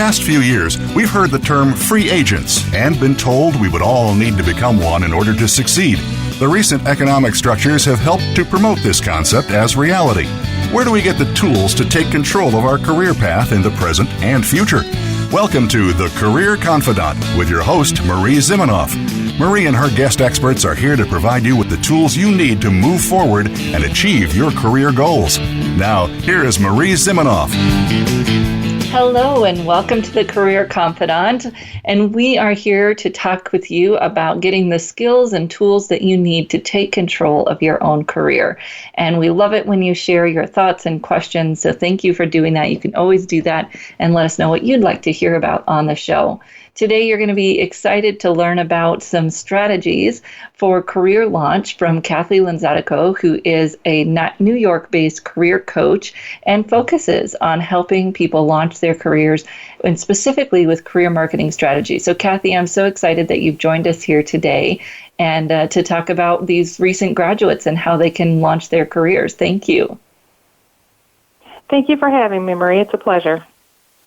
past few years, we've heard the term free agents and been told we would all need to become one in order to succeed. The recent economic structures have helped to promote this concept as reality. Where do we get the tools to take control of our career path in the present and future? Welcome to The Career Confidant with your host, Marie Zimenoff. Marie and her guest experts are here to provide you with the tools you need to move forward and achieve your career goals. Now, here is Marie Zimenoff. Hello and welcome to the Career Confidant, and we are here to talk with you about getting the skills and tools that you need to take control of your own career. And we love it when you share your thoughts and questions, so thank you for doing that. You can always do that and let us know what you'd like to hear about on the show. Today, you're going to be excited to learn about some strategies for career launch from Cathy Lanzalaco, who is a New York-based career coach and focuses on helping people launch their careers, and specifically with career marketing strategies. So, Cathy, I'm so excited that you've joined us here today and to talk about these recent graduates and how they can launch their careers. Thank you. Thank you for having me, Marie. It's a pleasure.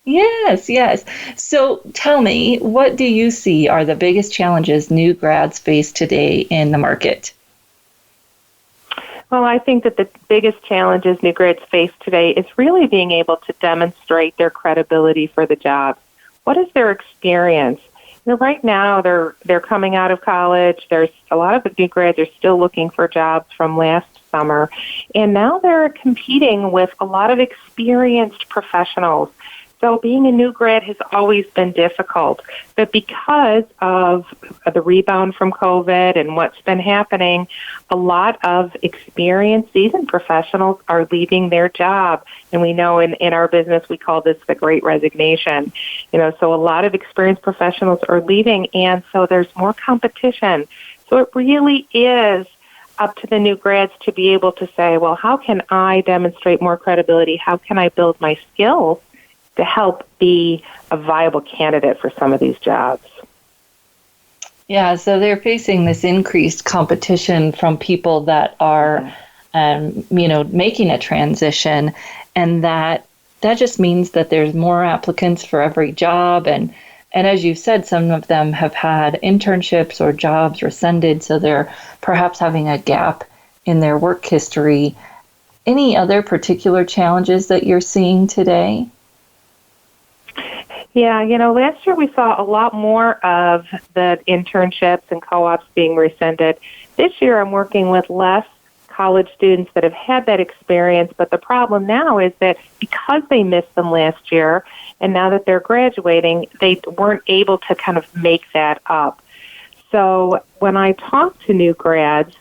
Yes. So tell me, what do you see are the biggest challenges new grads face today in the market? Well, I think that the biggest challenges new grads face today is really being able to demonstrate their credibility for the job. What is their experience? Right now, they're coming out of college. There's a lot of the new grads are still looking for jobs from last summer, and now they're competing with a lot of experienced professionals. So being a new grad has always been difficult, but because of the rebound from COVID and what's been happening, a lot of experienced, seasoned professionals are leaving their job. And we know in our business, we call this the Great Resignation. So a lot of experienced professionals are leaving, and so there's more competition. So it really is up to the new grads to be able to say, well, how can I demonstrate more credibility? How can I build my skills to help be a viable candidate for some of these jobs? Yeah, so they're facing this increased competition from people that are, making a transition, and that just means that there's more applicants for every job. And as you said, some of them have had internships or jobs rescinded, so they're perhaps having a gap in their work history. Any other particular challenges that you're seeing today? Yeah, last year we saw a lot more of the internships and co-ops being rescinded. This year I'm working with less college students that have had that experience, but the problem now is that because they missed them last year, and now that they're graduating, they weren't able to kind of make that up. So when I talk to new grads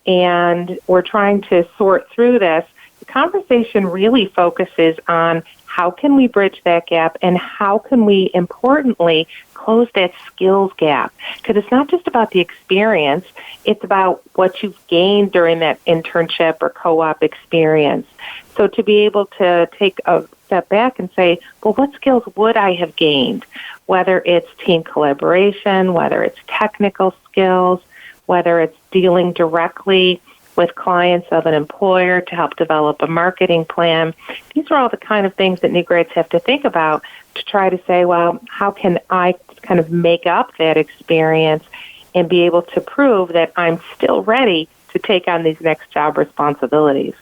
and we're trying to sort through this, the conversation really focuses on how can we bridge that gap, and how can we, importantly, close that skills gap? Because it's not just about the experience, it's about what you've gained during that internship or co-op experience. So to be able to take a step back and say, well, what skills would I have gained? Whether it's team collaboration, whether it's technical skills, whether it's dealing directly with clients of an employer to help develop a marketing plan. These are all the kind of things that new grads have to think about to try to say, well, how can I kind of make up that experience and be able to prove that I'm still ready to take on these next job responsibilities?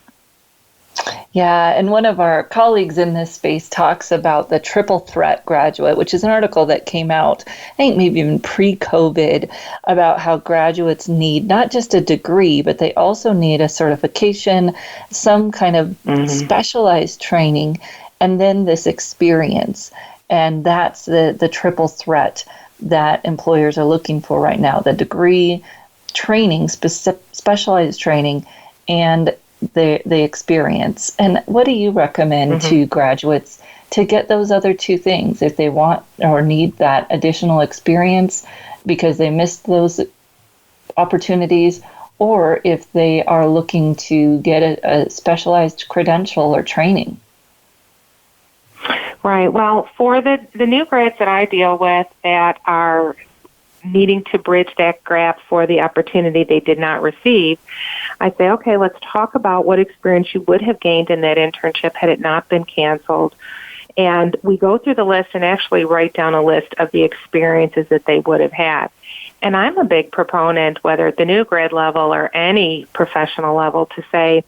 Yeah, and one of our colleagues in this space talks about the triple threat graduate, which is an article that came out, I think maybe even pre-COVID, about how graduates need not just a degree, but they also need a certification, some kind of specialized training, and then this experience. And that's the triple threat that employers are looking for right now: the degree, training, specialized training, and the experience. And what do you recommend to graduates to get those other two things if they want or need that additional experience because they missed those opportunities, or if they are looking to get a specialized credential or training? Right. Well, for the new grads that I deal with that are needing to bridge that gap for the opportunity they did not receive, I say, okay, let's talk about what experience you would have gained in that internship had it not been canceled. And we go through the list and actually write down a list of the experiences that they would have had. And I'm a big proponent, whether at the new grad level or any professional level, to say,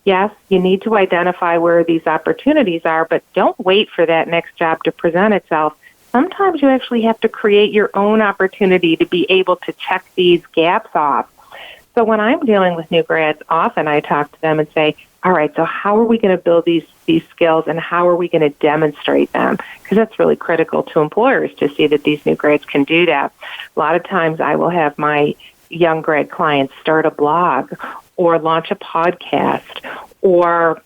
yes, you need to identify where these opportunities are, but don't wait for that next job to present itself. Sometimes you actually have to create your own opportunity to be able to check these gaps off. So when I'm dealing with new grads, often I talk to them and say, all right, so how are we going to build these skills, and how are we going to demonstrate them? Because that's really critical to employers to see that these new grads can do that. A lot of times I will have my young grad clients start a blog or launch a podcast or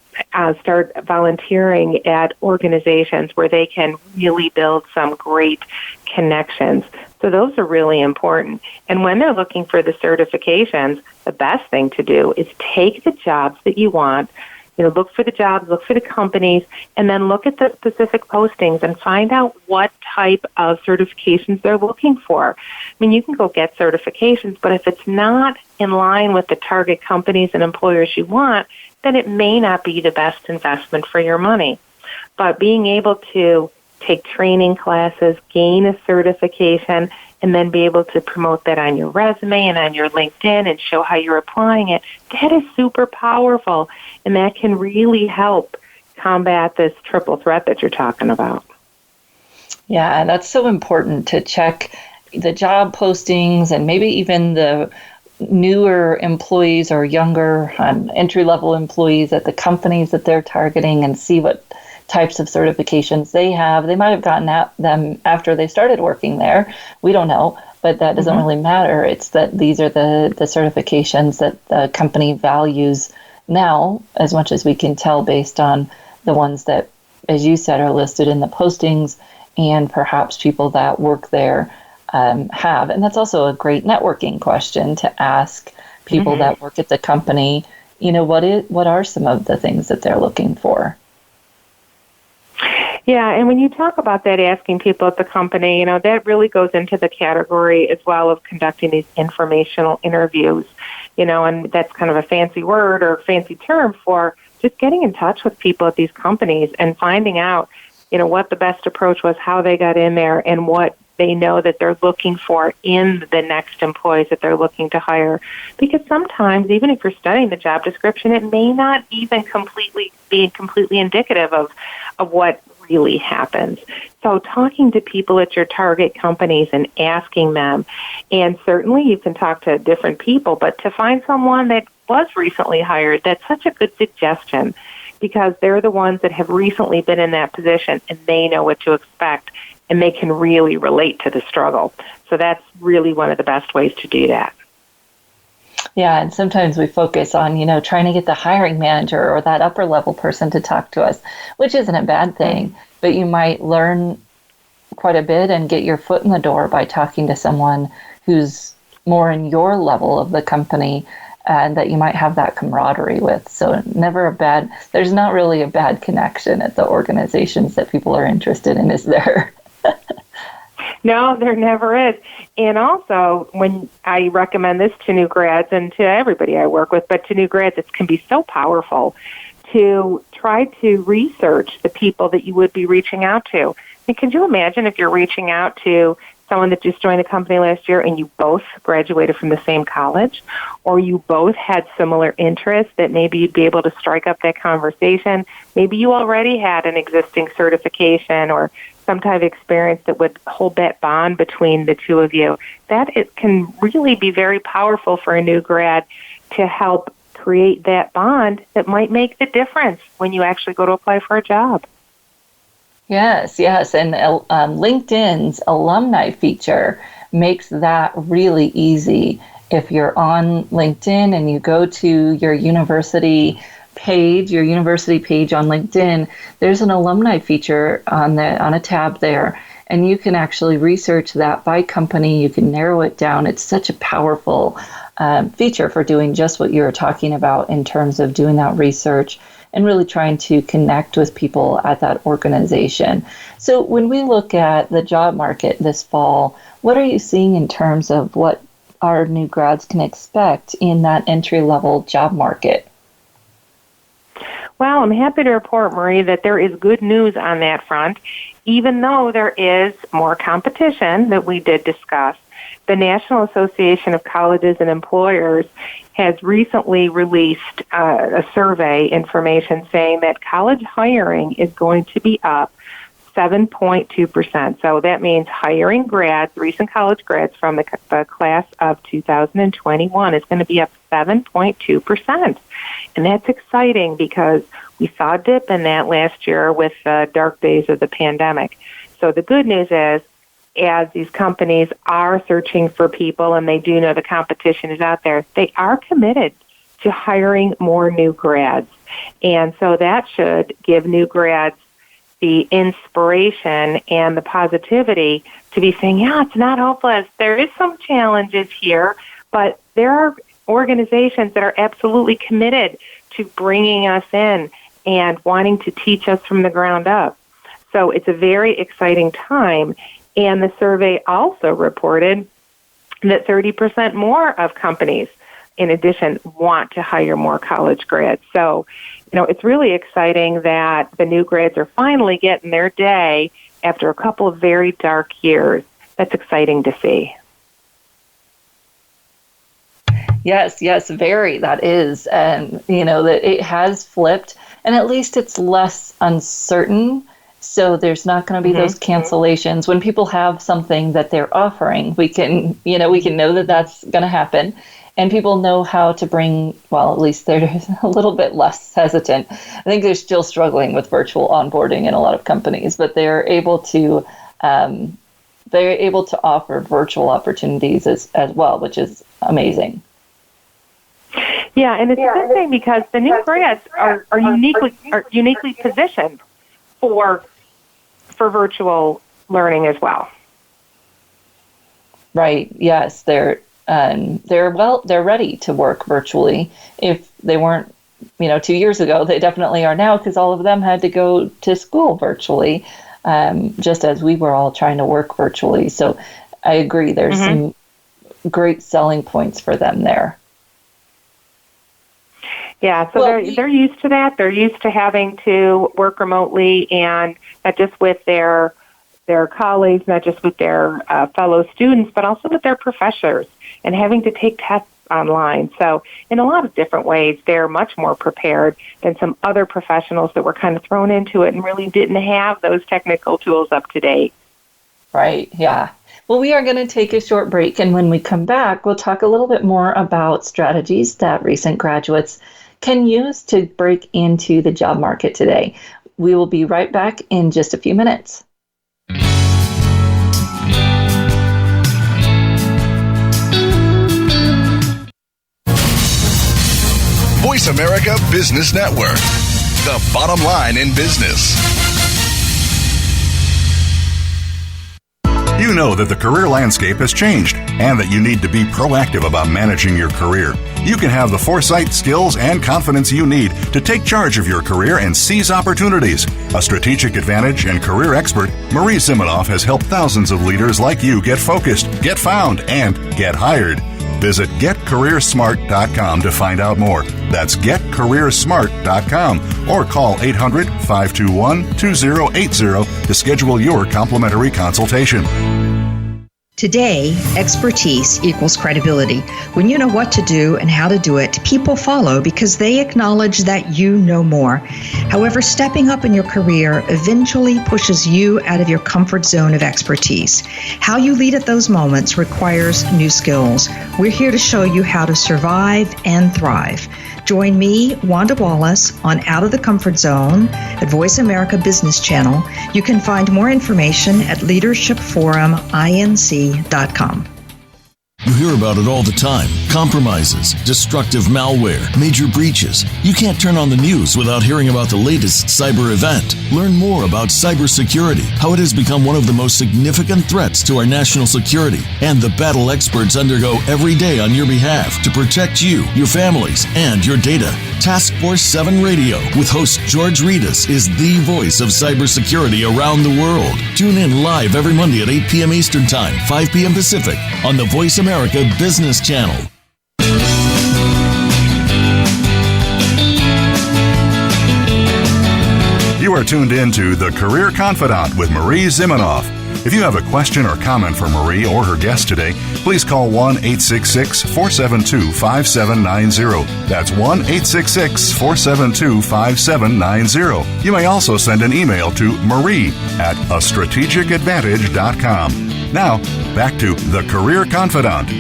start volunteering at organizations where they can really build some great connections. So those are really important. And when they're looking for the certifications, the best thing to do is take the jobs that you want, look for the jobs, look for the companies, and then look at the specific postings and find out what type of certifications they're looking for. I mean, you can go get certifications, but if it's not in line with the target companies and employers you want, then it may not be the best investment for your money. But being able to take training classes, gain a certification, and then be able to promote that on your resume and on your LinkedIn and show how you're applying it, that is super powerful, and that can really help combat this triple threat that you're talking about. Yeah, that's so important to check the job postings and maybe even the newer employees or younger entry-level employees at the companies that they're targeting and see what types of certifications they have. They might have gotten at them after they started working there. We don't know, but that doesn't really matter. It's that these are the certifications that the company values now, as much as we can tell based on the ones that, as you said, are listed in the postings and perhaps people that work there have. And that's also a great networking question to ask people that work at the company, what are some of the things that they're looking for? Yeah, and when you talk about that, asking people at the company, that really goes into the category as well of conducting these informational interviews, and that's kind of a fancy word or fancy term for just getting in touch with people at these companies and finding out, what the best approach was, how they got in there, and what they know that they're looking for in the next employees that they're looking to hire. Because sometimes, even if you're studying the job description, it may not even be completely indicative of what really happens. So talking to people at your target companies and asking them, and certainly you can talk to different people, but to find someone that was recently hired, that's such a good suggestion because they're the ones that have recently been in that position and they know what to expect and they can really relate to the struggle. So that's really one of the best ways to do that. Yeah, and sometimes we focus on, trying to get the hiring manager or that upper level person to talk to us, which isn't a bad thing, but you might learn quite a bit and get your foot in the door by talking to someone who's more in your level of the company and that you might have that camaraderie with. So there's not really a bad connection at the organizations that people are interested in, is there? No, there never is. And also, when I recommend this to new grads and to everybody I work with, but to new grads, it can be so powerful to try to research the people that you would be reaching out to. And can you imagine if you're reaching out to someone that just joined a company last year and you both graduated from the same college, or you both had similar interests that maybe you'd be able to strike up that conversation? Maybe you already had an existing certification or some type of experience that would hold that bond between the two of you. That it can really be very powerful for a new grad to help create that bond that might make the difference when you actually go to apply for a job. Yes. And LinkedIn's alumni feature makes that really easy. If you're on LinkedIn and you go to your university page on LinkedIn, there's an alumni feature on a tab there, and you can actually research that by company. You can narrow it down. It's such a powerful feature for doing just what you're talking about in terms of doing that research and really trying to connect with people at that organization. So when we look at the job market this fall, what are you seeing in terms of what our new grads can expect in that entry-level job market? Well, I'm happy to report, Marie, that there is good news on that front. Even though there is more competition that we did discuss, the National Association of Colleges and Employers has recently released a survey information saying that college hiring is going to be up 7.2%. So that means hiring grads, recent college grads from the class of 2021 is going to be up 7.2%. And that's exciting because we saw a dip in that last year with the dark days of the pandemic. So the good news is, as these companies are searching for people and they do know the competition is out there, they are committed to hiring more new grads. And so that should give new grads the inspiration and the positivity to be saying, yeah, it's not hopeless. There is some challenges here, but there are organizations that are absolutely committed to bringing us in and wanting to teach us from the ground up. So it's a very exciting time. And the survey also reported that 30% more of companies, in addition, want to hire more college grads. So, it's really exciting that the new grads are finally getting their day after a couple of very dark years. That's exciting to see. Yes, very. That is. And, that it has flipped, and at least it's less uncertain. So there's not going to be those cancellations. When people have something that they're offering, we can know that that's going to happen. And people know how to bring, well, at least they're a little bit less hesitant. I think they're still struggling with virtual onboarding in a lot of companies, but they're able to offer virtual oppositions as well, which is amazing. Yeah, and it's a good thing because the new grads are uniquely positioned for virtual learning as well. Right. Yes, they're ready to work virtually. If they weren't, 2 years ago, they definitely are now because all of them had to go to school virtually, just as we were all trying to work virtually. So I agree. There's some great selling points for them there. Yeah, so they're used to that. They're used to having to work remotely, and not just with their colleagues, not just with their fellow students, but also with their professors, and having to take tests online. So in a lot of different ways, they're much more prepared than some other professionals that were kind of thrown into it and really didn't have those technical tools up to date. Right, yeah. Well, we are going to take a short break, and when we come back, we'll talk a little bit more about strategies that recent graduates can use to break into the job market today. We will be right back in just a few minutes. Voice America Business Network, the bottom line in business. You know that the career landscape has changed and that you need to be proactive about managing your career. You can have the foresight, skills, and confidence you need to take charge of your career and seize opportunities. A strategic advantage and career expert, Marie Zimenoff has helped thousands of leaders like you get focused, get found, and get hired. Visit getcareersmart.com to find out more. That's getcareersmart.com or call 800-521-2080 to schedule your complimentary consultation. Today, expertise equals credibility. When you know what to do and how to do it, people follow because they acknowledge that you know more. However, stepping up in your career eventually pushes you out of your comfort zone of expertise. How you lead at those moments requires new skills. We're here to show you how to survive and thrive. Join me, Wanda Wallace, on Out of the Comfort Zone at Voice America Business Channel. You can find more information at leadershipforuminc.com. You hear about it all the time. Compromises, destructive malware, major breaches. You can't turn on the news without hearing about the latest cyber event. Learn more about cybersecurity, how it has become one of the most significant threats to our national security, and the battle experts undergo every day on your behalf to protect you, your families, and your data. Task Force 7 Radio with host George Reedus is the voice of cybersecurity around the world. Tune in live every Monday at 8 p.m. Eastern Time, 5 p.m. Pacific on the Voice America Business Channel. are tuned in to The Career Confidant with Marie Zimenoff. If you have a question or comment for Marie or her guest today, please call 1-866-472-5790. That's 1-866-472-5790. You may also send an email to marie@astrategicadvantage.com. Now, back to The Career Confidant.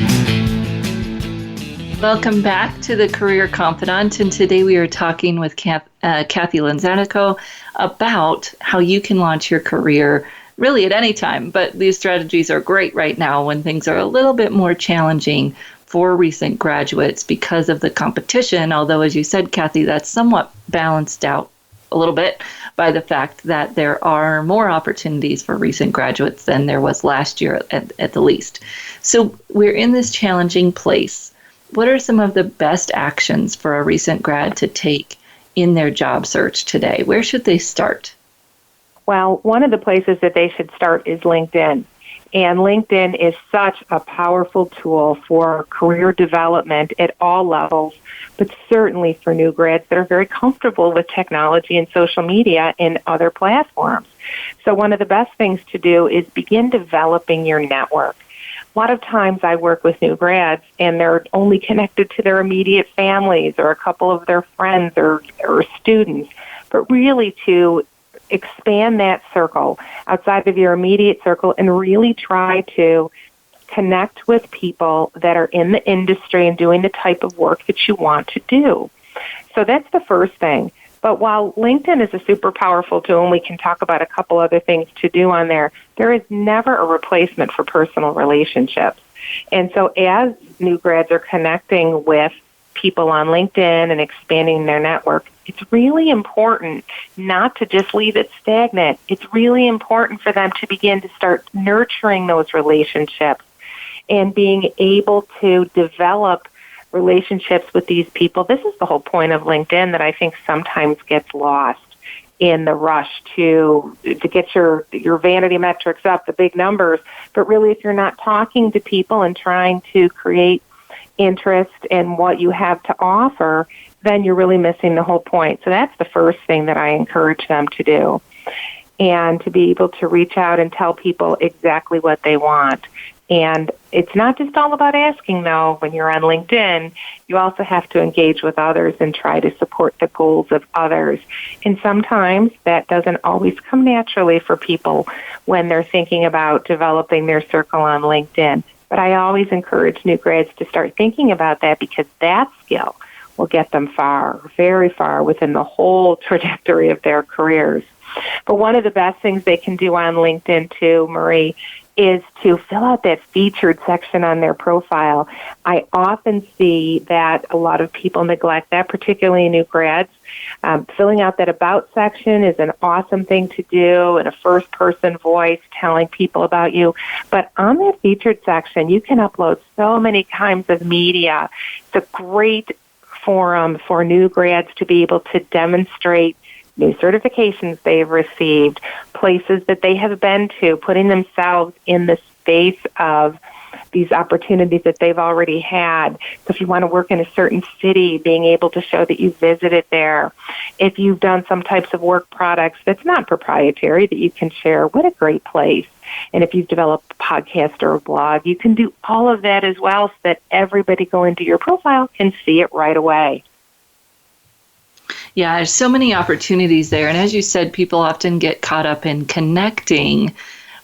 Welcome back to The Career Confidant, and today we are talking with Cathy Lanzalaco about how you can launch your career really at any time, but these strategies are great right now when things are a little bit more challenging for recent graduates because of the competition, although, as you said, Cathy, that's somewhat balanced out a little bit by the fact that there are more opportunities for recent graduates than there was last year at the least. So we're in this challenging place. What are some of the best actions for a recent grad to take in their job search today? Where should they start? Well, one of the places that they should start is LinkedIn. And LinkedIn is such a powerful tool for career development at all levels, but certainly for new grads that are very comfortable with technology and social media and other platforms. So one of the best things to do is begin developing your network. A lot of times I work with new grads and they're only connected to their immediate families or a couple of their friends or students, but really to expand that circle outside of your immediate circle and really try to connect with people that are in the industry and doing the type of work that you want to do. So that's the first thing. But while LinkedIn is a super powerful tool, and we can talk about a couple other things to do on there, there is never a replacement for personal relationships. And so as new grads are connecting with people on LinkedIn and expanding their network, it's really important not to just leave it stagnant. It's really important for them to begin to start nurturing those relationships and being able to develop relationships with these people. This is the whole point of LinkedIn that I think sometimes gets lost in the rush to get your vanity metrics up, the big numbers. But really, if you're not talking to people and trying to create interest in what you have to offer, then you're really missing the whole point. So that's the first thing that I encourage them to do, and to be able to reach out and tell people exactly what they want. And it's not just all about asking, though. When you're on LinkedIn, you also have to engage with others and try to support the goals of others. And sometimes that doesn't always come naturally for people when they're thinking about developing their circle on LinkedIn. But I always encourage new grads to start thinking about that, because that skill will get them far, very far within the whole trajectory of their careers. But one of the best things they can do on LinkedIn too, Marie, is to fill out that featured section on their profile. I often see that a lot of people neglect that, particularly new grads. Filling out that about section is an awesome thing to do in a first-person voice, telling people about you. But on that featured section, you can upload so many kinds of media. It's a great forum for new grads to be able to demonstrate new certifications they've received, places that they have been to, putting themselves in the space of these opportunities that they've already had. So if you want to work in a certain city, being able to show that you visited there. If you've done some types of work products that's not proprietary that you can share, what a great place. And if you've developed a podcast or a blog, you can do all of that as well so that everybody going to your profile can see it right away. Yeah, there's so many opportunities there. And as you said, people often get caught up in connecting,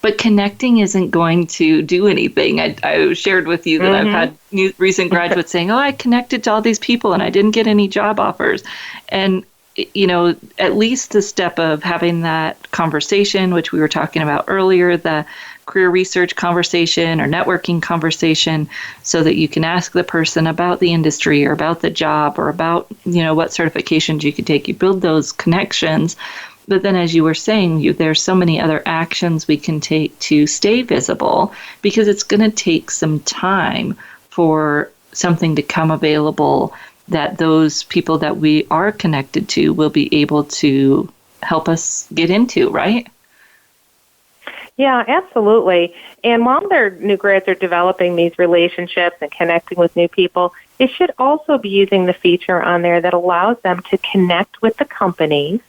but connecting isn't going to do anything. I shared with you that I've had recent graduates saying, I connected to all these people and I didn't get any job offers. And, at least the step of having that conversation, which we were talking about earlier, the career research conversation or networking conversation, so that you can ask the person about the industry or about the job or about, what certifications you could take. You build those connections. But then, as you were saying, there's so many other actions we can take to stay visible, because it's going to take some time for something to come available that those people that we are connected to will be able to help us get into, right? Yeah, absolutely. And while their new grads are developing these relationships and connecting with new people, they should also be using the feature on there that allows them to connect with the companies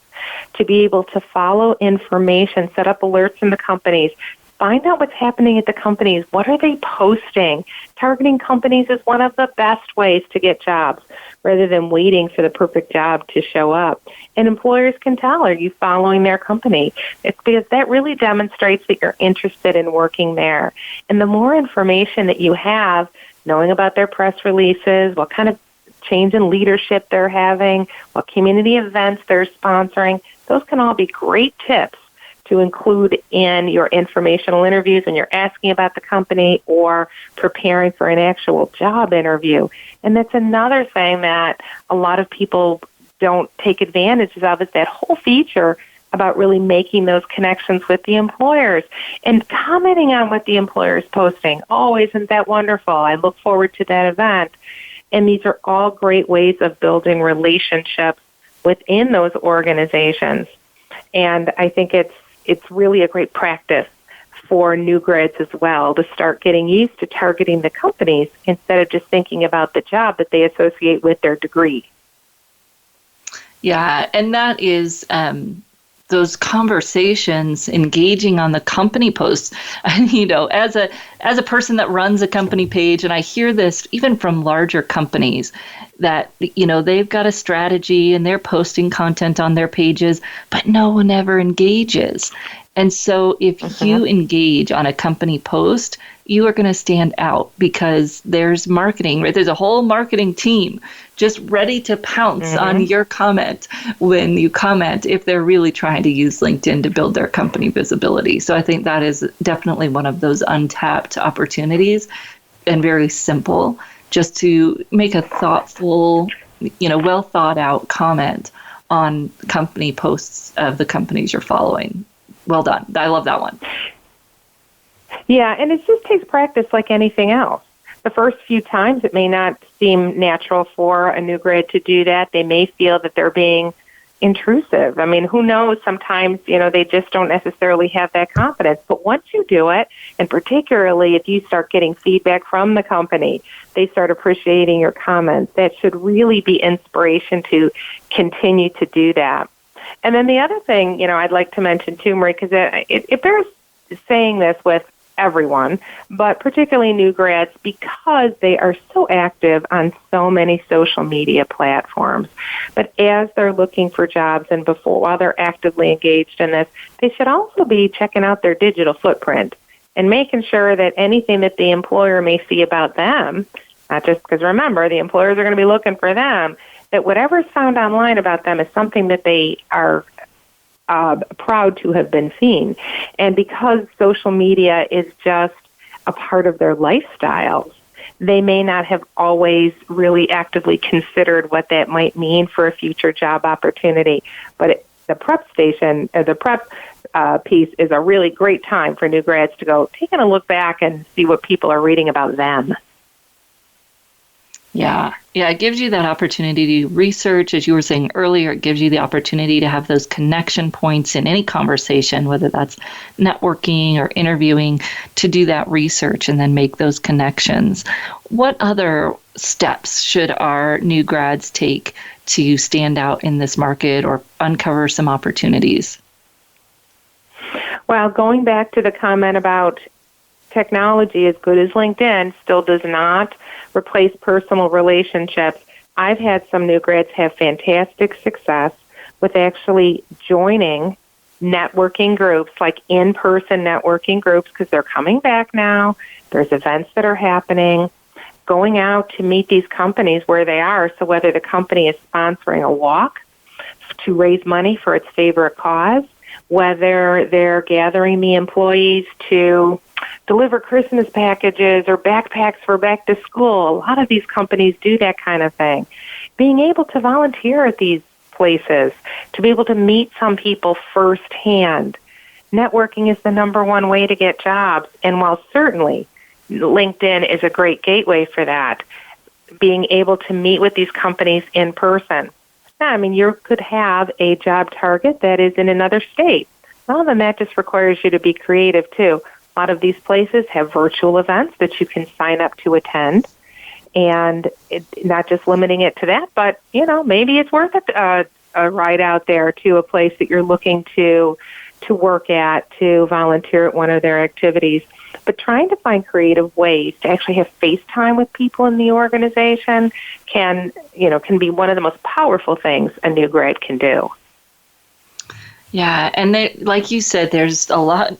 to be able to follow information, set up alerts in the companies, find out what's happening at the companies. What are they posting? Targeting companies is one of the best ways to get jobs rather than waiting for the perfect job to show up. And employers can tell, are you following their company? It's because that really demonstrates that you're interested in working there. And the more information that you have, knowing about their press releases, what kind of change in leadership they're having, what community events they're sponsoring, those can all be great tips to include in your informational interviews when you're asking about the company or preparing for an actual job interview. And that's another thing that a lot of people don't take advantage of, is that whole feature about really making those connections with the employers and commenting on what the employer is posting. Oh, isn't that wonderful? I look forward to that event. And these are all great ways of building relationships within those organizations. And I think it's really a great practice for new grads as well to start getting used to targeting the companies instead of just thinking about the job that they associate with their degree. Yeah, and that is those conversations, engaging on the company posts. And, as a person that runs a company page, and I hear this even from larger companies, that, they've got a strategy and they're posting content on their pages, but no one ever engages. And so if you engage on a company post, you are going to stand out because there's marketing, right? There's a whole marketing team just ready to pounce on your comment when you comment if they're really trying to use LinkedIn to build their company visibility. So I think that is definitely one of those untapped opportunities, and very simple, just to make a thoughtful, well thought out comment on company posts of the companies you're following. Well done. I love that one. Yeah, and it just takes practice like anything else. The first few times it may not seem natural for a new grad to do that. They may feel that they're being intrusive. I mean, who knows? Sometimes, they just don't necessarily have that confidence. But once you do it, and particularly if you start getting feedback from the company, they start appreciating your comments. That should really be inspiration to continue to do that. And then the other thing, I'd like to mention too, Marie, because it bears saying this with everyone, but particularly new grads, because they are so active on so many social media platforms. But as they're looking for jobs and while they're actively engaged in this, they should also be checking out their digital footprint and making sure that anything that the employer may see about them, not just because remember, the employers are going to be looking for them, that whatever's found online about them is something that they are proud to have been seen. And because social media is just a part of their lifestyles, they may not have always really actively considered what that might mean for a future job opportunity. But the prep piece is a really great time for new grads to go taking a look back and see what people are reading about them. Yeah, it gives you that opportunity to research. As you were saying earlier, it gives you the opportunity to have those connection points in any conversation, whether that's networking or interviewing, to do that research and then make those connections. What other steps should our new grads take to stand out in this market or uncover some opportunities? Well, going back to the comment about technology, as good as LinkedIn, still does not replace personal relationships. I've had some new grads have fantastic success with actually joining networking groups, like in-person networking groups, because they're coming back now. There's events that are happening, going out to meet these companies where they are. So whether the company is sponsoring a walk to raise money for its favorite cause, whether they're gathering the employees to deliver Christmas packages or backpacks for back to school. A lot of these companies do that kind of thing. Being able to volunteer at these places, to be able to meet some people firsthand. Networking is the number one way to get jobs. And while certainly LinkedIn is a great gateway for that, being able to meet with these companies in person. Now, I mean, you could have a job target that is in another state. Well, then that just requires you to be creative too. A lot of these places have virtual events that you can sign up to attend, and not just limiting it to that, but, maybe it's worth a a ride out there to a place that you're looking to work at, to volunteer at one of their activities. But trying to find creative ways to actually have face time with people in the organization can be one of the most powerful things a new grad can do. Yeah, and like you said, there's not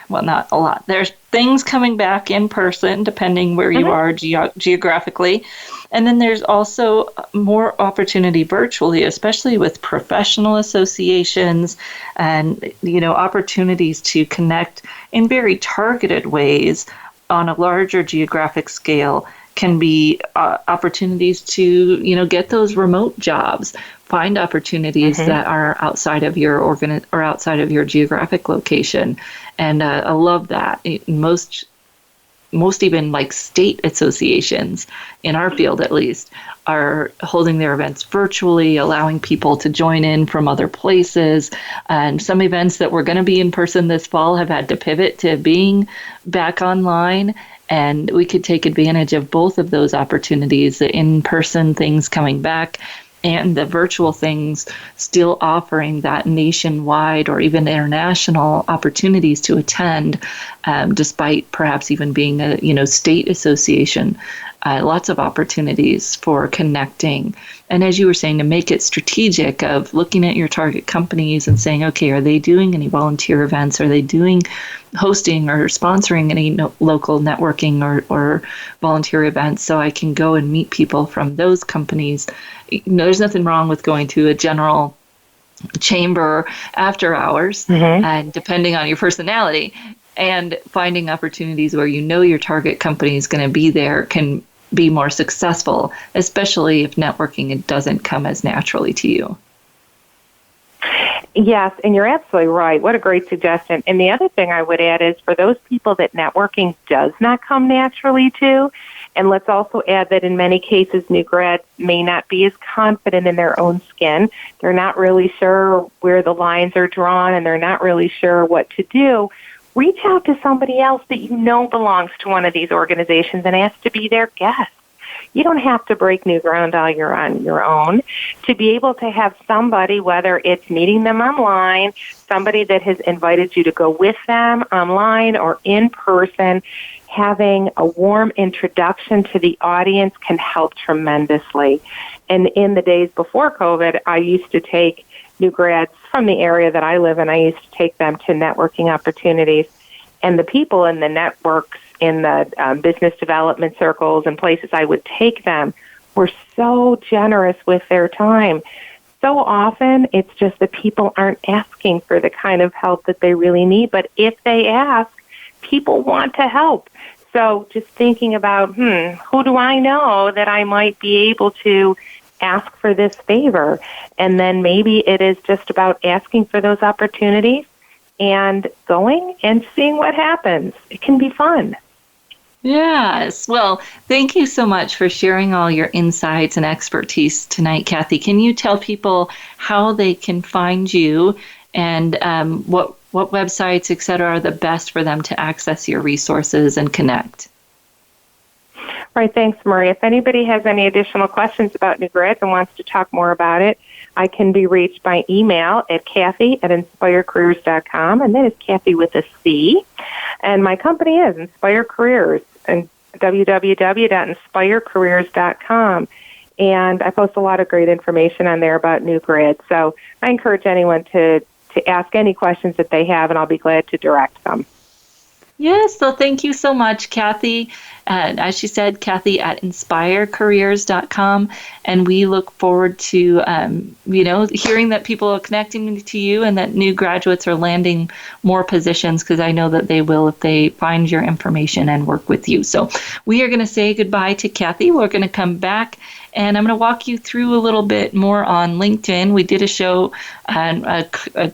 a lot. There's things coming back in person, depending where you are geographically. And then there's also more opportunity virtually, especially with professional associations and, opportunities to connect in very targeted ways on a larger geographic scale can be opportunities to, get those remote jobs, find opportunities that are outside of your or outside of your geographic location. And I love that. Most even like state associations, in our field at least, are holding their events virtually, allowing people to join in from other places. And some events that were going to be in person this fall have had to pivot to being back online. And we could take advantage of both of those opportunities, the in-person things coming back and the virtual things still offering that nationwide or even international opportunities to attend, despite perhaps even being a state association. Lots of opportunities for connecting. And as you were saying, to make it strategic of looking at your target companies and saying, okay, are they doing any volunteer events? Are they hosting or sponsoring any local networking or volunteer events, so I can go and meet people from those companies? There's nothing wrong with going to a general chamber after hours, and depending on your personality, and finding opportunities where your target company is going to be there can be more successful, especially if networking doesn't come as naturally to you. Yes, and you're absolutely right. What a great suggestion. And the other thing I would add is for those people that networking does not come naturally to, and let's also add that in many cases, new grads may not be as confident in their own skin. They're not really sure where the lines are drawn, and they're not really sure what to do. Reach out to somebody else that belongs to one of these organizations and ask to be their guest. You don't have to break new ground on your own. To be able to have somebody, whether it's meeting them online, somebody that has invited you to go with them online or in person, having a warm introduction to the audience can help tremendously. And in the days before COVID, I used to take new grads from the area that I live in. I used to take them to networking opportunities. And the people in the networks, in the business development circles and places I would take them, were so generous with their time. So often, it's just that people aren't asking for the kind of help that they really need. But if they ask, people want to help. So just thinking about, who do I know that I might be able to ask for this favor? And then maybe it is just about asking for those opportunities and going and seeing what happens. It can be fun. Yes. Well, thank you so much for sharing all your insights and expertise tonight, Cathy. Can you tell people how they can find you and what websites, et cetera, are the best for them to access your resources and connect? Right. Thanks, Marie. If anybody has any additional questions about new grads and wants to talk more about it, I can be reached by email at Cathy@inspirecareers.com, and that is Cathy with a C. And my company is Inspire Careers, and www.inspirecareers.com. And I post a lot of great information on there about new grads. So I encourage anyone to ask any questions that they have, and I'll be glad to direct them. Yes, so thank you so much, Cathy. As she said, Cathy at inspirecareers.com. And we look forward to, hearing that people are connecting to you and that new graduates are landing more positions, because I know that they will if they find your information and work with you. So we are going to say goodbye to Cathy. We're going to come back, and I'm going to walk you through a little bit more on LinkedIn. We did a show, a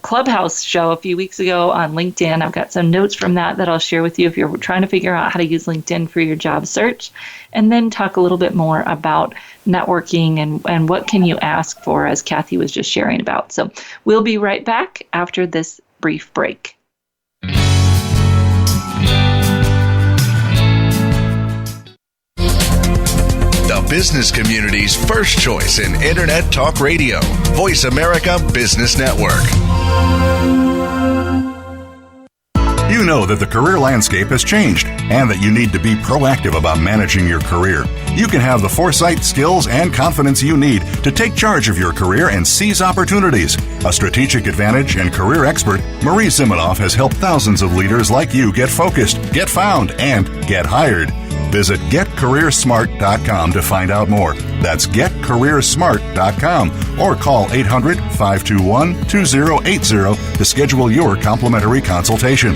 Clubhouse show a few weeks ago on LinkedIn. I've got some notes from that I'll share with you if you're trying to figure out how to use LinkedIn for your job search, and then talk a little bit more about networking and what can you ask for, as Cathy was just sharing about. So we'll be right back after this brief break. The business community's first choice in Internet Talk Radio. Voice America Business Network. You know that the career landscape has changed and that you need to be proactive about managing your career. You can have the foresight, skills, and confidence you need to take charge of your career and seize opportunities. A strategic advantage and career expert, Marie Zimenoff has helped thousands of leaders like you get focused, get found, and get hired. Visit getcareersmart.com to find out more. That's getcareersmart.com or call 800-521-2080 to schedule your complimentary consultation.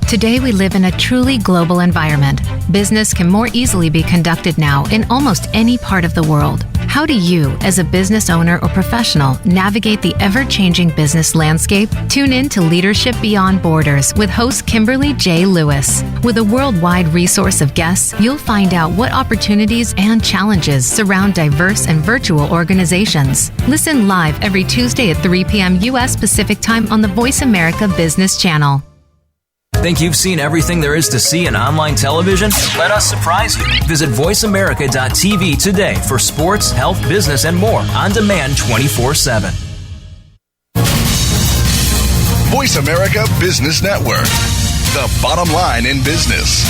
Today we live in a truly global environment. Business can more easily be conducted now in almost any part of the world. How do you, as a business owner or professional, navigate the ever-changing business landscape? Tune in to Leadership Beyond Borders with host Kimberly J. Lewis. With a worldwide resource of guests, you'll find out what opportunities and challenges surround diverse and virtual organizations. Listen live every Tuesday at 3 p.m. U.S. Pacific Time on the Voice America Business Channel. Think you've seen everything there is to see in online television? Let us surprise you. Visit voiceamerica.tv today for sports, health, business, and more on demand 24/7. Voice America Business Network. The bottom line in business.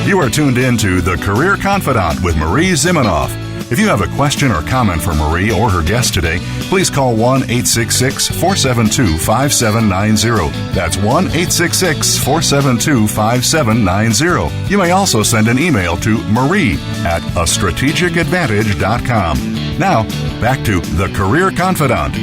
You are tuned in to The Career Confidant with Marie Zimenoff. If you have a question or comment for Marie or her guest today, please call 1-866-472-5790. That's 1-866-472-5790. You may also send an email to marie@astrategicadvantage.com. Now, back to The Career Confidant.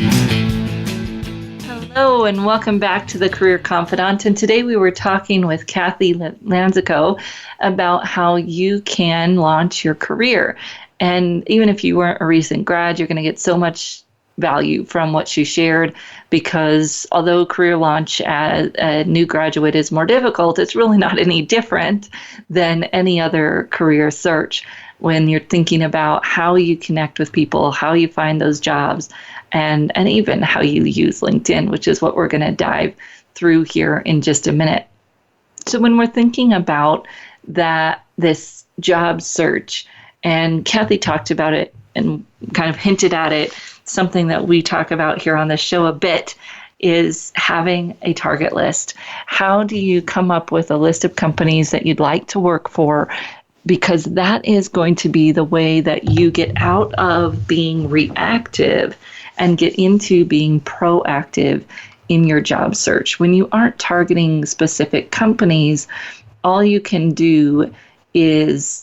Hello and welcome back to the Career Confidant. And today we were talking with Cathy Lanzalaco about how you can launch your career. And even if you weren't a recent grad, you're going to get so much value from what she shared, because although career launch as a new graduate is more difficult, it's really not any different than any other career search when you're thinking about how you connect with people, how you find those jobs, and even how you use LinkedIn, which is what we're going to dive through here in just a minute. So when we're thinking about this job search, and Cathy talked about it and kind of hinted at it, something that we talk about here on the show a bit is having a target list. How do you come up with a list of companies that you'd like to work for? Because that is going to be the way that you get out of being reactive and get into being proactive in your job search. When you aren't targeting specific companies, all you can do is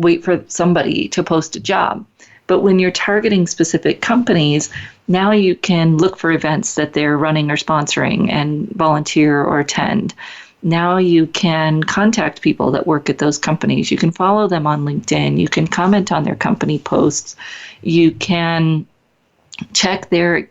wait for somebody to post a job. But when you're targeting specific companies, now you can look for events that they're running or sponsoring and volunteer or attend. Now you can contact people that work at those companies. You can follow them on LinkedIn. You can comment on their company posts. You can check their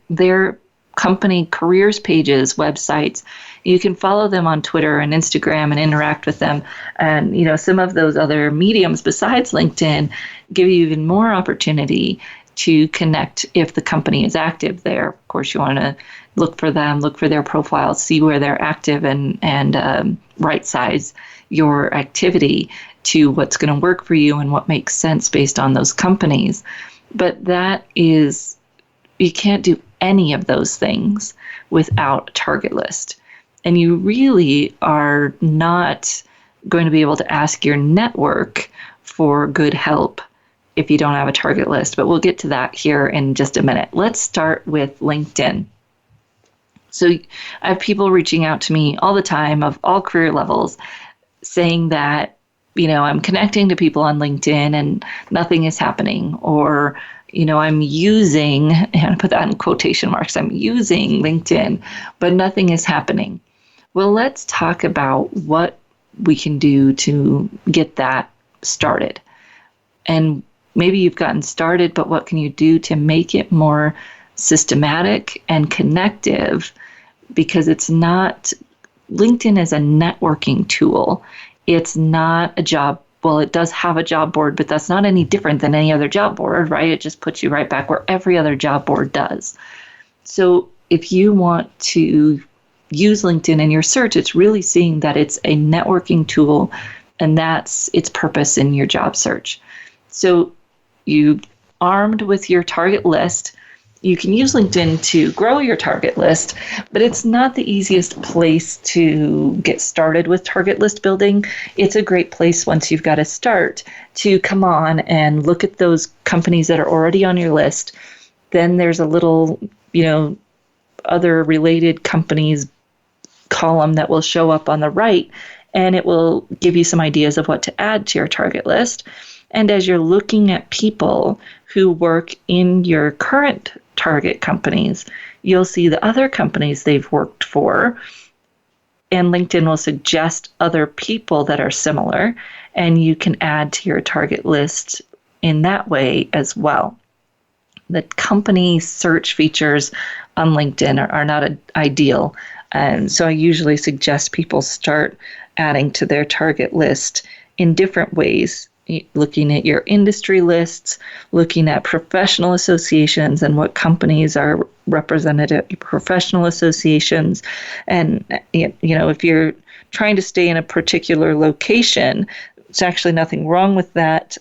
company careers pages, websites. You can follow them on Twitter and Instagram and interact with them. And, some of those other mediums besides LinkedIn give you even more opportunity to connect if the company is active there. Of course, you want to look for them, look for their profiles, see where they're active, and right size your activity to what's going to work for you and what makes sense based on those companies. But you can't do any of those things without a target list. And you really are not going to be able to ask your network for good help if you don't have a target list. But we'll get to that here in just a minute. Let's start with LinkedIn. So I have people reaching out to me all the time of all career levels saying that, I'm connecting to people on LinkedIn and nothing is happening, or I'm using, and I put that in quotation marks, I'm using LinkedIn, but nothing is happening. Well, let's talk about what we can do to get that started. And maybe you've gotten started, but what can you do to make it more systematic and connective? Because LinkedIn is a networking tool. It's not a job. Well, it does have a job board, but that's not any different than any other job board, right? It just puts you right back where every other job board does. So if you want to use LinkedIn in your search, it's really seeing that it's a networking tool, and that's its purpose in your job search. So you armed with your target list, you can use LinkedIn to grow your target list, but it's not the easiest place to get started with target list building. It's a great place once you've got a start to come on and look at those companies that are already on your list. Then there's a little, other related companies column that will show up on the right, and it will give you some ideas of what to add to your target list. And as you're looking at people who work in your current target companies, you'll see the other companies they've worked for, and LinkedIn will suggest other people that are similar, and you can add to your target list in that way as well. The company search features on LinkedIn are not ideal, and so I usually suggest people start adding to their target list in different ways, looking at your industry lists, looking at professional associations and what companies are represented at professional associations. And, if you're trying to stay in a particular location, there's actually nothing wrong with that,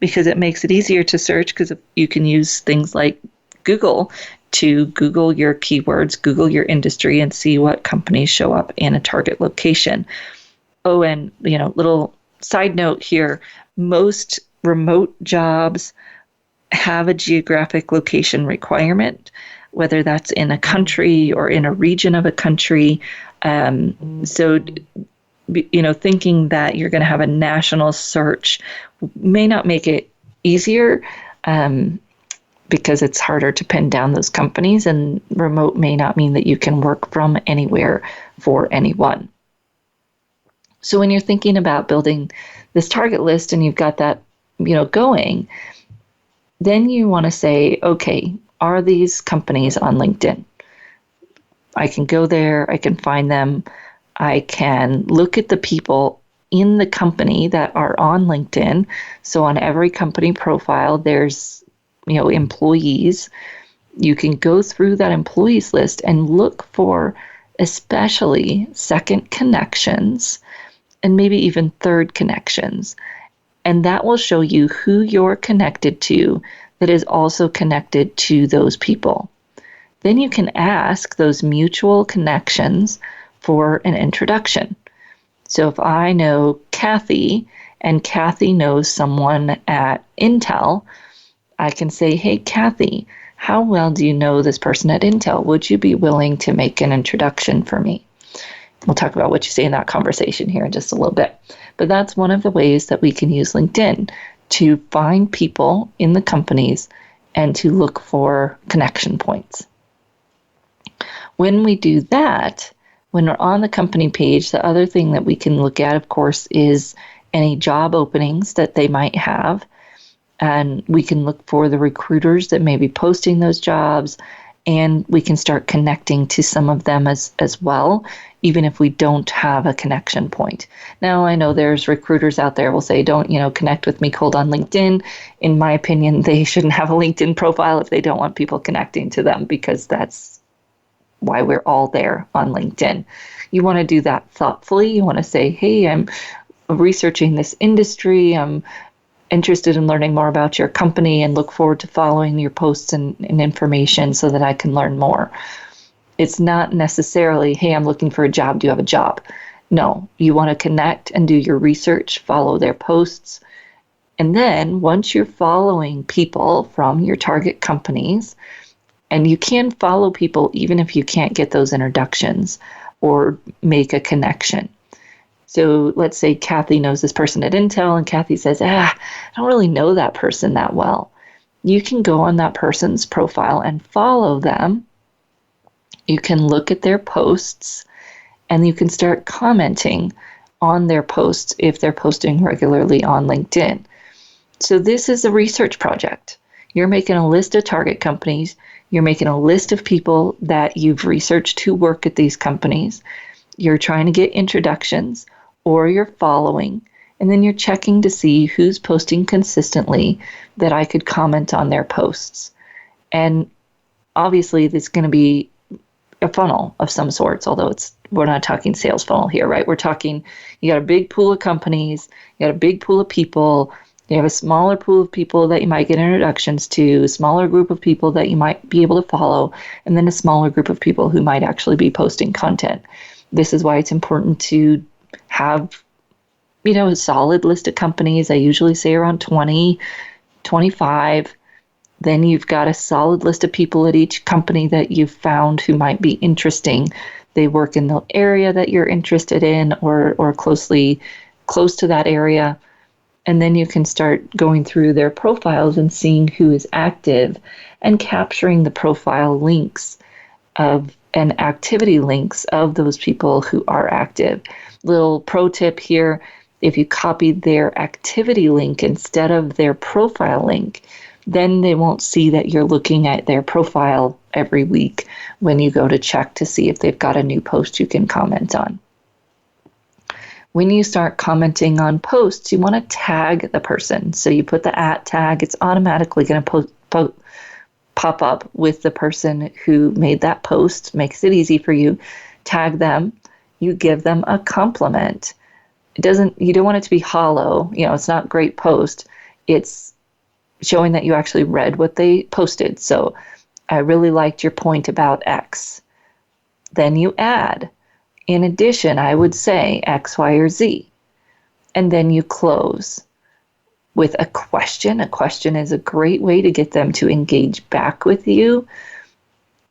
because it makes it easier to search, because you can use things like Google to Google your keywords, Google your industry, and see what companies show up in a target location. Oh, and, little side note here, most remote jobs have a geographic location requirement, whether that's in a country or in a region of a country. So thinking that you're going to have a national search may not make it easier, because it's harder to pin down those companies, and remote may not mean that you can work from anywhere for anyone. So when you're thinking about building this target list and you've got that, going, then you want to say, okay, are these companies on LinkedIn? I can go there, I can find them, I can look at the people in the company that are on LinkedIn. So on every company profile, there's, employees. You can go through that employees list and look for especially second connections and maybe even third connections. And that will show you who you're connected to that is also connected to those people. Then you can ask those mutual connections for an introduction. So if I know Cathy and Cathy knows someone at Intel, I can say, hey, Cathy, how well do you know this person at Intel? Would you be willing to make an introduction for me? We'll talk about what you say in that conversation here in just a little bit. But that's one of the ways that we can use LinkedIn to find people in the companies and to look for connection points. When we do that, when we're on the company page, the other thing that we can look at, of course, is any job openings that they might have. And we can look for the recruiters that may be posting those jobs, and we can start connecting to some of them as well, even if we don't have a connection point. Now, I know there's recruiters out there will say, don't, connect with me cold on LinkedIn. In my opinion, they shouldn't have a LinkedIn profile if they don't want people connecting to them, because that's why we're all there on LinkedIn. You want to do that thoughtfully. You want to say, hey, I'm researching this industry. I'm interested in learning more about your company and look forward to following your posts and information so that I can learn more. It's not necessarily, hey, I'm looking for a job. Do you have a job? No, you want to connect and do your research, follow their posts. And then once you're following people from your target companies, and you can follow people even if you can't get those introductions or make a connection. So let's say Cathy knows this person at Intel, and Cathy says, I don't really know that person that well. You can go on that person's profile and follow them. You can look at their posts, and you can start commenting on their posts if they're posting regularly on LinkedIn. So this is a research project. You're making a list of target companies. You're making a list of people that you've researched who work at these companies. You're trying to get introductions, or you're following, and then you're checking to see who's posting consistently that I could comment on their posts. And obviously there's going to be a funnel of some sorts, although we're not talking sales funnel here, right? We're talking, you got a big pool of companies, you got a big pool of people, you have a smaller pool of people that you might get introductions to, a smaller group of people that you might be able to follow, and then a smaller group of people who might actually be posting content. This is why it's important to have, a solid list of companies. I usually say around 20, 25. Then you've got a solid list of people at each company that you've found who might be interesting. They work in the area that you're interested in or close to that area. And then you can start going through their profiles and seeing who is active and capturing the profile links and activity links of those people who are active. Little pro tip here, if you copy their activity link instead of their profile link, then they won't see that you're looking at their profile every week when you go to check to see if they've got a new post you can comment on. When you start commenting on posts, you want to tag the person. So you put the @ tag, it's automatically going to pop up with the person who made that post, makes it easy for you. Tag them, you give them a compliment. You don't want it to be hollow, it's not great post. It's showing that you actually read what they posted. So I really liked your point about X. Then you add, in addition, I would say X, Y, or Z. And then you close with a question. A question is a great way to get them to engage back with you,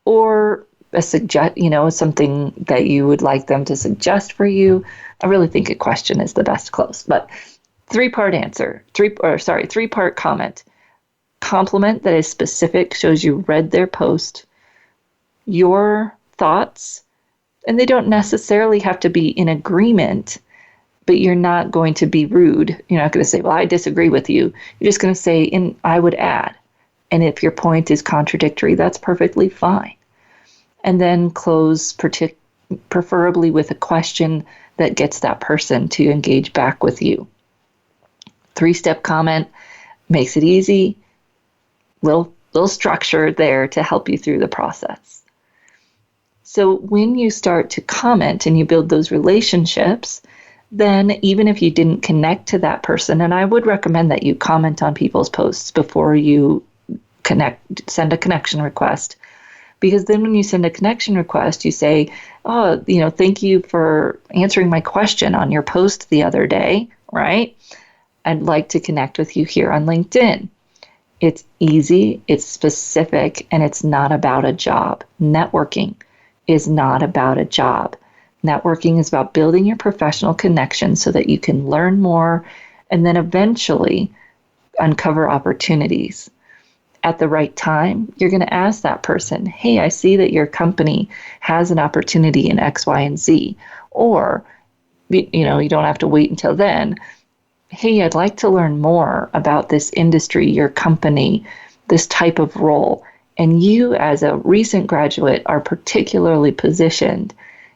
or something that you would like them to suggest for you. I really think a question is the best close. But three-part comment. Compliment that is specific, shows you read their post, your thoughts, and they don't necessarily have to be in agreement, but you're not going to be rude. You're not going to say, well, I disagree with you. You're just going to say, and I would add. And if your point is contradictory, that's perfectly fine. And then close preferably with a question that gets that person to engage back with you. 3-step comment makes it easy. Little structure there to help you through the process. So when you start to comment and you build those relationships, then even if you didn't connect to that person, and I would recommend that you comment on people's posts before you send a connection request, because then when you send a connection request, you say, thank you for answering my question on your post the other day, right? I'd like to connect with you here on LinkedIn. It's easy, it's specific, and it's not about a job. Networking is not about a job. Networking is about building your professional connections so that you can learn more and then eventually uncover opportunities. At the right time, you're going to ask that person, hey, I see that your company has an opportunity in X, Y, and Z. Or, you don't have to wait until then. Hey, I'd like to learn more about this industry, your company, this type of role. And you, as a recent graduate, are particularly positioned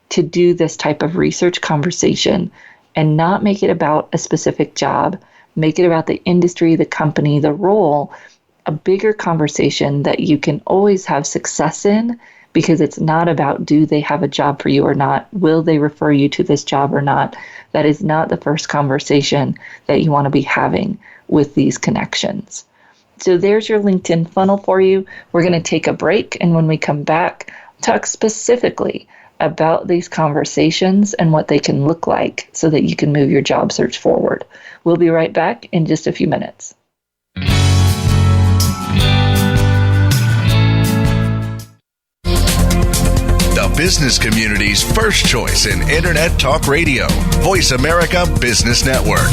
to do this type of research conversation and not make it about a specific job. Make it about the industry, the company, the role, a bigger conversation that you can always have success in, because it's not about do they have a job for you or not? Will they refer you to this job or not? That is not the first conversation that you want to be having with these connections. So there's your LinkedIn funnel for you. We're going to take a break, and when we come back, talk specifically about these conversations and what they can look like so that you can move your job search forward. We'll be right back in just a few minutes. The business community's first choice in Internet Talk Radio. Voice America Business Network.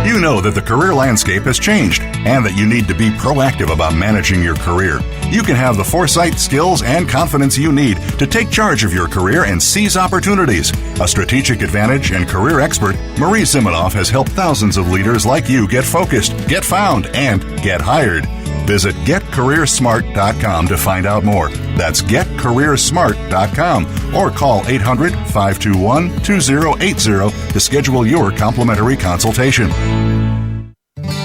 You know that the career landscape has changed and that you need to be proactive about managing your career. You can have the foresight, skills, and confidence you need to take charge of your career and seize opportunities. A strategic advantage and career expert, Marie Zimenoff has helped thousands of leaders like you get focused, get found, and get hired. Visit getcareersmart.com to find out more. That's getcareersmart.com or call 800-521-2080 to schedule your complimentary consultation.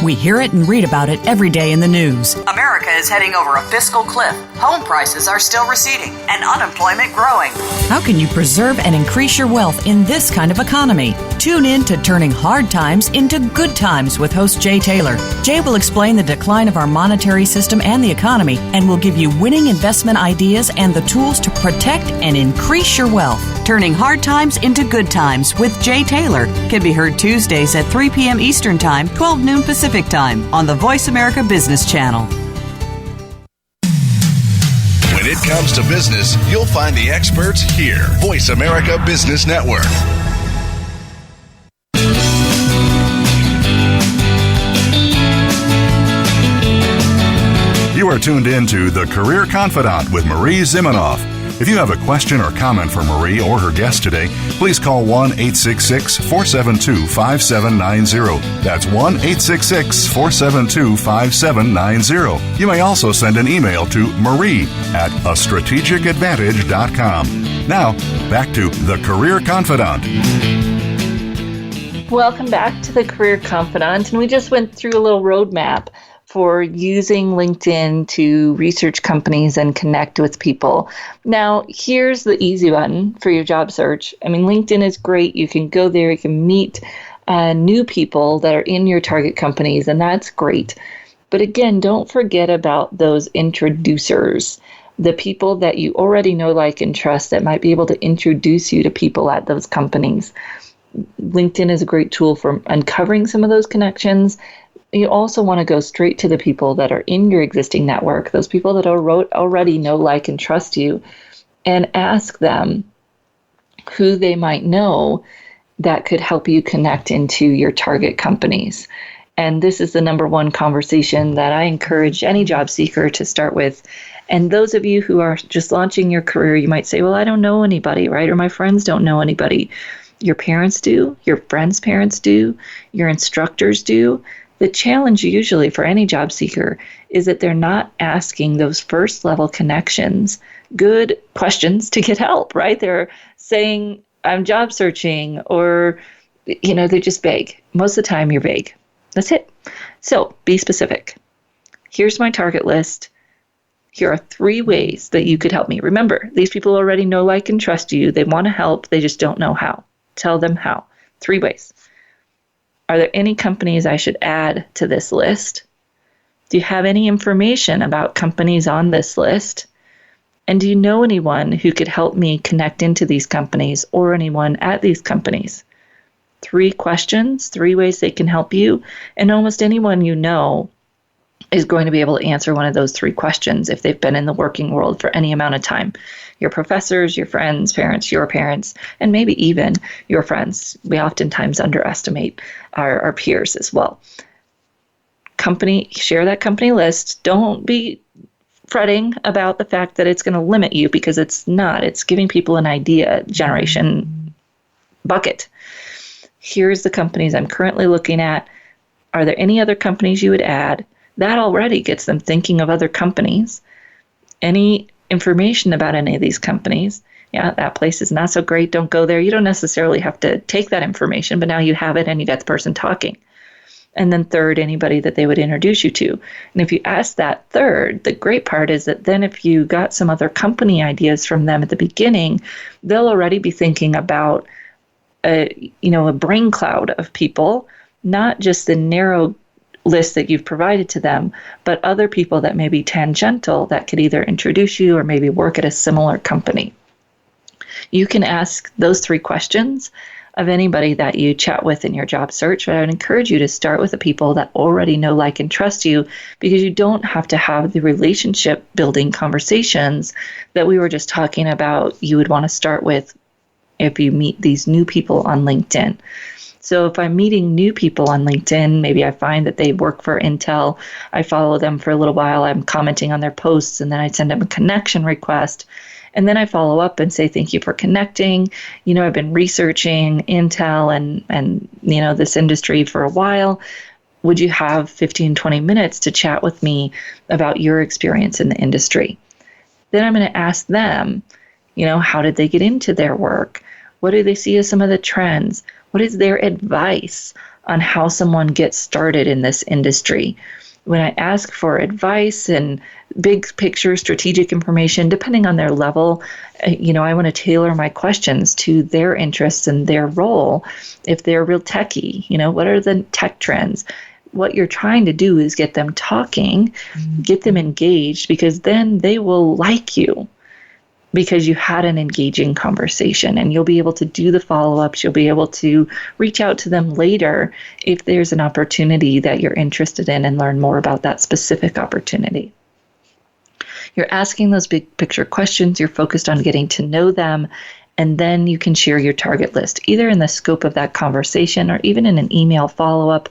We hear it and read about it every day in the news. America is heading over a fiscal cliff. Home prices are still receding and unemployment growing. How can you preserve and increase your wealth in this kind of economy? Tune in to Turning Hard Times into Good Times with host Jay Taylor. Jay will explain the decline of our monetary system and the economy, and will give you winning investment ideas and the tools to protect and increase your wealth. Turning Hard Times into Good Times with Jay Taylor can be heard Tuesdays at 3 p.m. Eastern Time, 12 noon Pacific Time on the Voice America Business Channel. When it comes to business, you'll find the experts here. Voice America Business Network. You are tuned in to The Career Confidant with Marie Zimenoff. If you have a question or comment for Marie or her guest today, please call 1-866-472-5790. That's 1-866-472-5790. You may also send an email to marie@astrategicadvantage.com. Now, back to The Career Confidant. Welcome back to The Career Confidant, and we just went through a little roadmap for using LinkedIn to research companies and connect with people. Now, here's the easy button for your job search. I mean, LinkedIn is great. You can go there, you can meet new people that are in your target companies, and that's great. But again, don't forget about those introducers, the people that you already know, like, and trust that might be able to introduce you to people at those companies. LinkedIn is a great tool for uncovering some of those connections. You also want to go straight to the people that are in your existing network, those people that already know, like, and trust you, and ask them who they might know that could help you connect into your target companies. And this is the number one conversation that I encourage any job seeker to start with. And those of you who are just launching your career, you might say, well, I don't know anybody, right? Or my friends don't know anybody. Your parents do, your friends' parents do, your instructors do. The challenge usually for any job seeker is that they're not asking those first level connections good questions to get help, right? They're saying, I'm job searching, or, they're just vague. Most of the time you're vague. That's it. So be specific. Here's my target list. Here are 3 ways that you could help me. Remember, these people already know, like, and trust you. They want to help. They just don't know how. Tell them how. 3 ways. Are there any companies I should add to this list? Do you have any information about companies on this list? And do you know anyone who could help me connect into these companies or anyone at these companies? 3 questions, 3 ways they can help you. And almost anyone you know is going to be able to answer one of those 3 questions if they've been in the working world for any amount of time. Your professors, your friends, parents, your parents, and maybe even your friends. We oftentimes underestimate our peers as well. Share that company list. Don't be fretting about the fact that it's going to limit you, because it's not. It's giving people an idea generation bucket. Here's the companies I'm currently looking at. Are there any other companies you would add? That already gets them thinking of other companies. Any information about any of these companies? Yeah, that place is not so great. Don't go there. You don't necessarily have to take that information, but now you have it and you got the person talking. And then third, anybody that they would introduce you to. And if you ask that third, the great part is that then if you got some other company ideas from them at the beginning, they'll already be thinking about a brain cloud of people, not just the narrow list that you've provided to them, but other people that may be tangential that could either introduce you or maybe work at a similar company. You can ask those 3 questions of anybody that you chat with in your job search, but I would encourage you to start with the people that already know, like, and trust you, because you don't have to have the relationship building conversations that we were just talking about you would want to start with if you meet these new people on LinkedIn. So if I'm meeting new people on LinkedIn, maybe I find that they work for Intel, I follow them for a little while, I'm commenting on their posts, and then I send them a connection request. And then I follow up and say, thank you for connecting. I've been researching Intel and this industry for a while. Would you have 15, 20 minutes to chat with me about your experience in the industry? Then I'm going to ask them, how did they get into their work? What do they see as some of the trends? What is their advice on how someone gets started in this industry. When I ask for advice and big picture strategic information, depending on their level, I want to tailor my questions to their interests and their role. If they're real techie, what are the tech trends? What you're trying to do is get them talking, get them engaged, because then they will like you because you had an engaging conversation, and you'll be able to do the follow-ups. You'll be able to reach out to them later if there's an opportunity that you're interested in and learn more about that specific opportunity. You're asking those big picture questions. You're focused on getting to know them, and then you can share your target list, either in the scope of that conversation or even in an email follow-up.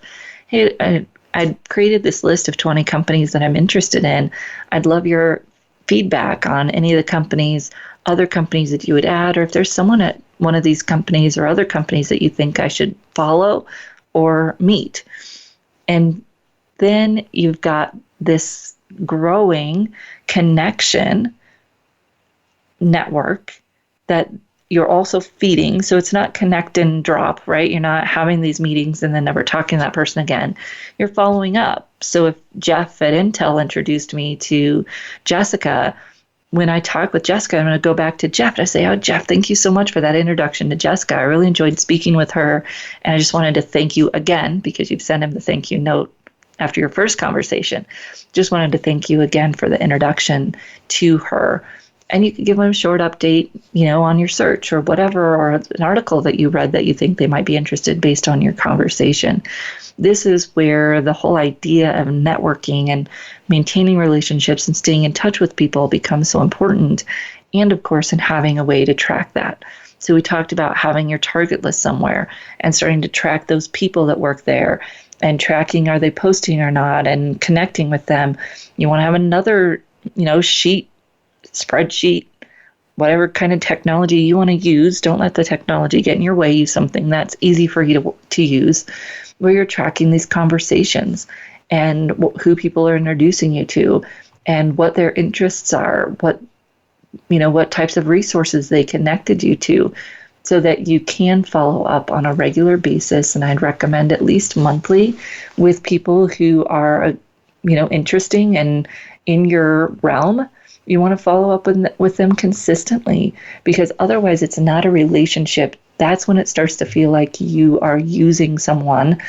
Hey, I created this list of 20 companies that I'm interested in. I'd love your feedback on any of the companies, other companies that you would add, or if there's someone at one of these companies or other companies that you think I should follow or meet. And then you've got this growing connection network that you're also feeding. So it's not connect and drop, right? You're not having these meetings and then never talking to that person again. You're following up. So if Jeff at Intel introduced me to Jessica, when I talk with Jessica, I'm going to go back to Jeff and I say, oh, Jeff, thank you so much for that introduction to Jessica. I really enjoyed speaking with her. And I just wanted to thank you again, because you've sent him the thank you note after your first conversation. Just wanted to thank you again for the introduction to her. And you can give them a short update, on your search or whatever, or an article that you read that you think they might be interested based on your conversation. This is where the whole idea of networking and maintaining relationships and staying in touch with people becomes so important. And of course, in having a way to track that. So we talked about having your target list somewhere and starting to track those people that work there and tracking, are they posting or not, and connecting with them. You want to have another, sheet, spreadsheet, whatever kind of technology you want to use. Don't let the technology get in your way. Use something that's easy for you to use, where you're tracking these conversations and who people are introducing you to and what their interests are, what types of resources they connected you to, so that you can follow up on a regular basis. And I'd recommend at least monthly with people who are, interesting and in your realm. You want to follow up with them consistently, because otherwise it's not a relationship. That's when it starts to feel like you are using someone,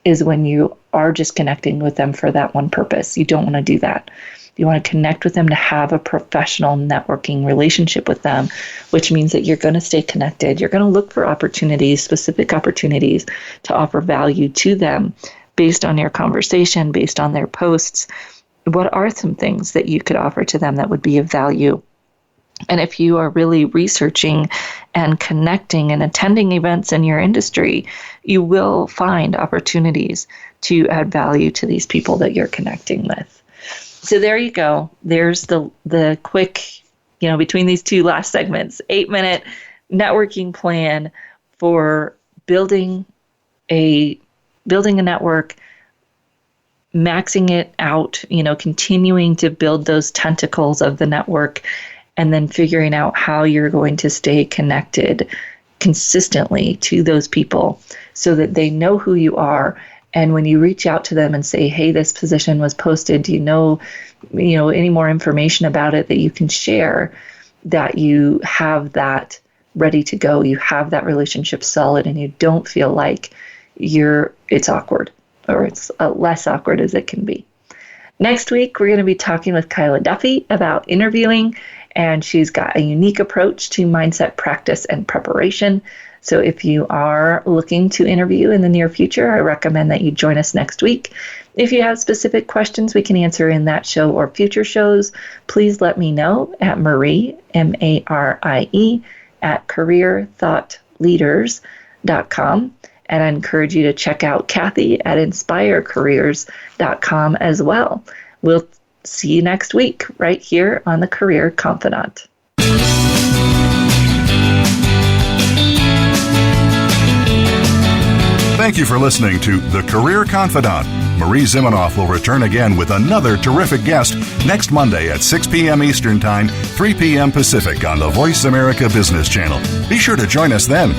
is when you are just connecting with them for that one purpose. You don't want to do that. You want to connect with them to have a professional networking relationship with them, which means that you're going to stay connected. You're going to look for opportunities, specific opportunities to offer value to them based on your conversation, based on their posts. What are some things that you could offer to them that would be of value? And if you are really researching and connecting and attending events in your industry, you will find opportunities to add value to these people that you're connecting with. So there you go. There's the quick, between these two last segments, 8-minute networking plan for building a network, maxing it out, continuing to build those tentacles of the network, and then figuring out how you're going to stay connected consistently to those people so that they know who you are. And when you reach out to them and say, hey, this position was posted, do you know any more information about it that you can share, that you have that ready to go, you have that relationship solid, and you don't feel like it's awkward, or it's less awkward as it can be. Next week, we're going to be talking with Kyla Duffy about interviewing, and she's got a unique approach to mindset practice and preparation. So if you are looking to interview in the near future, I recommend that you join us next week. If you have specific questions we can answer in that show or future shows, please let me know at Marie, M-A-R-I-E, at careerthoughtleaders.com. And I encourage you to check out Cathy at inspirecareers.com as well. We'll see you next week right here on the Career Confidant. Thank you for listening to The Career Confidant. Marie Zimenoff will return again with another terrific guest next Monday at 6 p.m. Eastern Time, 3 p.m. Pacific on the Voice America Business Channel. Be sure to join us then.